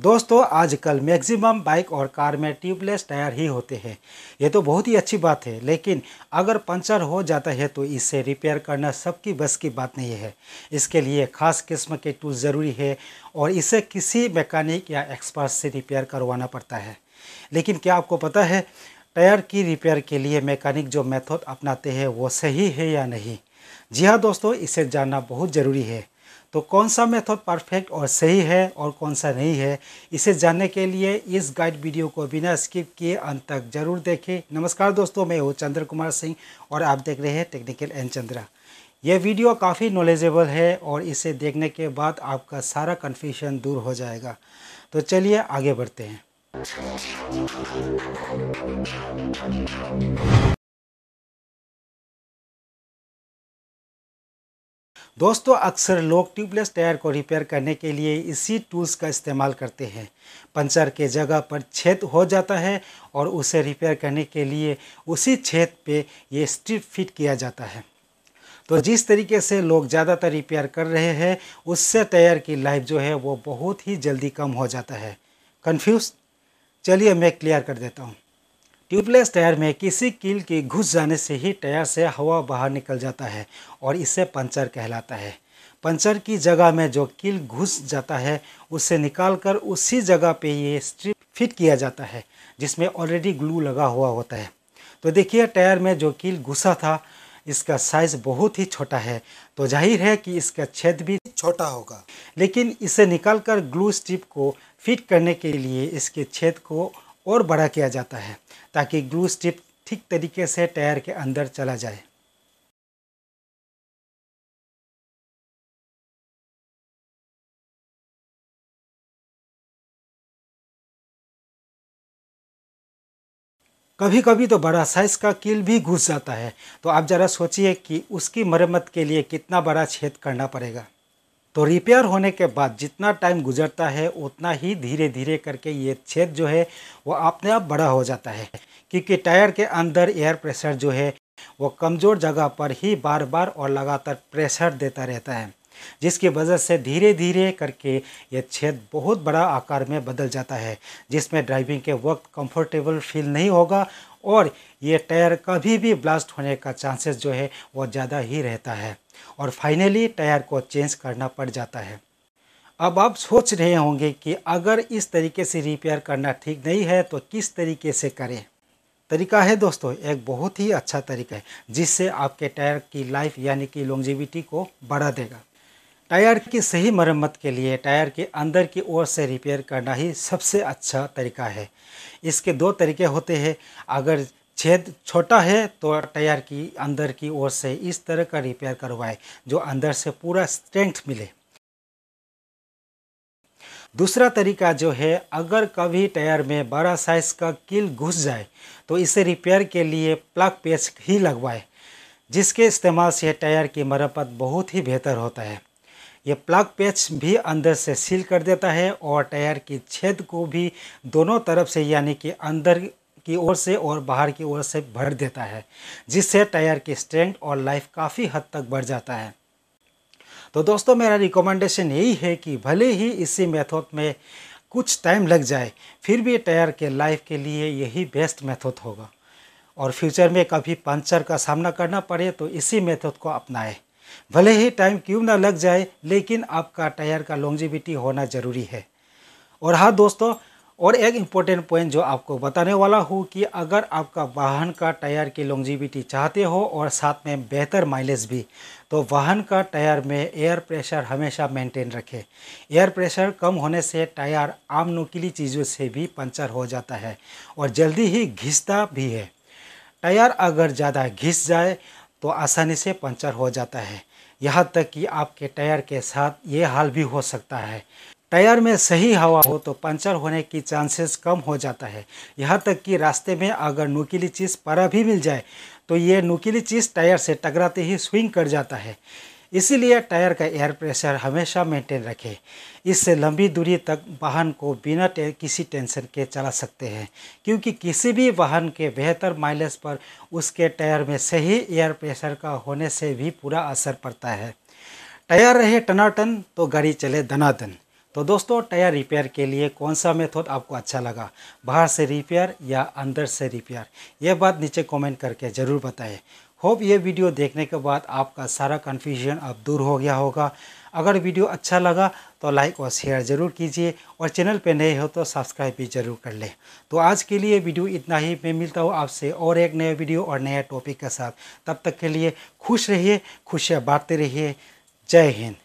दोस्तों आजकल maximum bike और कार में ट्यूबलेस टायर ही होते हैं। ये तो बहुत ही अच्छी बात है, लेकिन अगर पंचर हो जाता है तो इसे रिपेयर करना सबकी बस की बात नहीं है। इसके लिए ख़ास किस्म के टूल्स ज़रूरी है और इसे किसी मैकेनिक या एक्सपर्ट से रिपेयर करवाना पड़ता है। लेकिन क्या आपको पता है टायर की रिपेयर के लिए मैकेनिक जो मेथड अपनाते हैं वो सही है या नहीं? जी हाँ दोस्तों, इसे जानना बहुत ज़रूरी है। तो कौन सा मेथड परफेक्ट और सही है और कौन सा नहीं है, इसे जानने के लिए इस गाइड वीडियो को बिना स्किप किए अंत तक जरूर देखें। नमस्कार दोस्तों, मैं हूँ चंद्र कुमार सिंह और आप देख रहे हैं टेक्निकल एंड चंद्रा। यह वीडियो काफ़ी नॉलेजेबल है और इसे देखने के बाद आपका सारा कन्फ्यूजन दूर हो जाएगा। तो चलिए आगे बढ़ते हैं। दोस्तों अक्सर लोग ट्यूबलेस टायर को रिपेयर करने के लिए इसी टूल्स का इस्तेमाल करते हैं। पंचर के जगह पर छेद हो जाता है और उसे रिपेयर करने के लिए उसी छेद पे ये स्ट्रिप फिट किया जाता है। तो जिस तरीके से लोग ज़्यादातर रिपेयर कर रहे हैं उससे टायर की लाइफ जो है वो बहुत ही जल्दी कम हो जाता है। कन्फ्यूज? चलिए मैं क्लियर कर देता हूँ। ट्यूबलेस टायर में किसी कील के घुस जाने से ही टायर से हवा बाहर निकल जाता है और इसे पंचर कहलाता है। पंचर की जगह में जो कील घुस जाता है उसे निकालकर उसी जगह पे ये स्ट्रिप फिट किया जाता है जिसमें ऑलरेडी ग्लू लगा हुआ होता है। तो देखिए टायर में जो कील घुसा था इसका साइज़ बहुत ही छोटा है, तो जाहिर है कि इसका छेद भी छोटा होगा। लेकिन इसे निकालकर ग्लू स्ट्रिप को फिट करने के लिए इसके छेद को और बड़ा किया जाता है ताकि ग्लू स्ट्रिप ठीक तरीके से टायर के अंदर चला जाए। कभी कभी तो बड़ा साइज का कील भी घुस जाता है, तो आप ज़रा सोचिए कि उसकी मरम्मत के लिए कितना बड़ा छेद करना पड़ेगा। तो रिपेयर होने के बाद जितना टाइम गुजरता है उतना ही धीरे धीरे करके ये छेद जो है वो अपने आप बड़ा हो जाता है, क्योंकि टायर के अंदर एयर प्रेशर जो है वो कमज़ोर जगह पर ही बार बार और लगातार प्रेशर देता रहता है, जिसकी वजह से धीरे धीरे करके ये छेद बहुत बड़ा आकार में बदल जाता है, जिसमें ड्राइविंग के वक्त कंफर्टेबल फील नहीं होगा और ये टायर कभी भी ब्लास्ट होने का चांसेस जो है वो ज़्यादा ही रहता है और फाइनली टायर को चेंज करना पड़ जाता है। अब आप सोच रहे होंगे कि अगर इस तरीके से रिपेयर करना ठीक नहीं है तो किस तरीके से करें। तरीका है दोस्तों, एक बहुत ही अच्छा तरीका है जिससे आपके टायर की लाइफ यानी कि लॉन्जेविटी को बढ़ा देगा। टायर की सही मरम्मत के लिए टायर के अंदर की ओर से रिपेयर करना ही सबसे अच्छा तरीका है। इसके दो तरीके होते हैं। अगर छेद छोटा है तो टायर की अंदर की ओर से इस तरह का रिपेयर करवाएं जो अंदर से पूरा स्ट्रेंथ मिले। दूसरा तरीका जो है, अगर कभी टायर में बड़ा साइज़ का कील घुस जाए तो इसे रिपेयर के लिए प्लग पेच ही लगवाएं, जिसके इस्तेमाल से टायर की मरम्मत बहुत ही बेहतर होता है। ये प्लग पेच भी अंदर से सील कर देता है और टायर की छेद को भी दोनों तरफ से यानी कि अंदर की ओर से और बाहर की ओर से भर देता है, जिससे टायर की स्ट्रेंथ और लाइफ काफ़ी हद तक बढ़ जाता है। तो दोस्तों मेरा रिकमेंडेशन यही है कि भले ही इसी मेथड में कुछ टाइम लग जाए फिर भी टायर के लाइफ के लिए यही बेस्ट मेथड होगा और फ्यूचर में कभी पंचर का सामना करना पड़े तो इसी मेथड को अपनाएं। भले ही टाइम क्यों ना लग जाए, लेकिन आपका टायर का लॉन्जेविटी होना ज़रूरी है। और हाँ दोस्तों, और एक इम्पोर्टेंट पॉइंट जो आपको बताने वाला हूँ कि अगर आपका वाहन का टायर की लॉन्जेविटी चाहते हो और साथ में बेहतर माइलेज भी, तो वाहन का टायर में एयर प्रेशर हमेशा मेंटेन रखें। एयर प्रेशर कम होने से टायर आम नुकीली चीज़ों से भी पंचर हो जाता है और जल्दी ही घिसता भी है। टायर अगर ज़्यादा घिस जाए तो आसानी से पंचर हो जाता है। यहाँ तक कि आपके टायर के साथ ये हाल भी हो सकता है। टायर में सही हवा हो तो पंचर होने की चांसेस कम हो जाता है। यहाँ तक कि रास्ते में अगर नुकीली चीज़ परा भी मिल जाए तो ये नुकीली चीज़ टायर से टकराते ही स्विंग कर जाता है। इसीलिए टायर का एयर प्रेशर हमेशा मेंटेन रखें। इससे लंबी दूरी तक वाहन को बिना किसी टेंशन के चला सकते हैं, क्योंकि किसी भी वाहन के बेहतर माइलेज पर उसके टायर में सही एयर प्रेशर का होने से भी पूरा असर पड़ता है। टायर रहे टनाटन तो गाड़ी चले दनादन। तो दोस्तों, टायर रिपेयर के लिए कौन सा मेथड आपको अच्छा लगा, बाहर से रिपेयर या अंदर से रिपेयर, ये बात नीचे कमेंट करके ज़रूर बताएं। होप ये वीडियो देखने के बाद आपका सारा कन्फ्यूजन अब दूर हो गया होगा। अगर वीडियो अच्छा लगा तो लाइक और शेयर ज़रूर कीजिए और चैनल पे नए हो तो सब्सक्राइब भी ज़रूर कर लें। तो आज के लिए वीडियो इतना ही। मैं मिलता हूँ आपसे और एक नए वीडियो और नए टॉपिक के साथ। तब तक के लिए खुश रहिए, खुशियाँ बांटते रहिए। जय हिंद।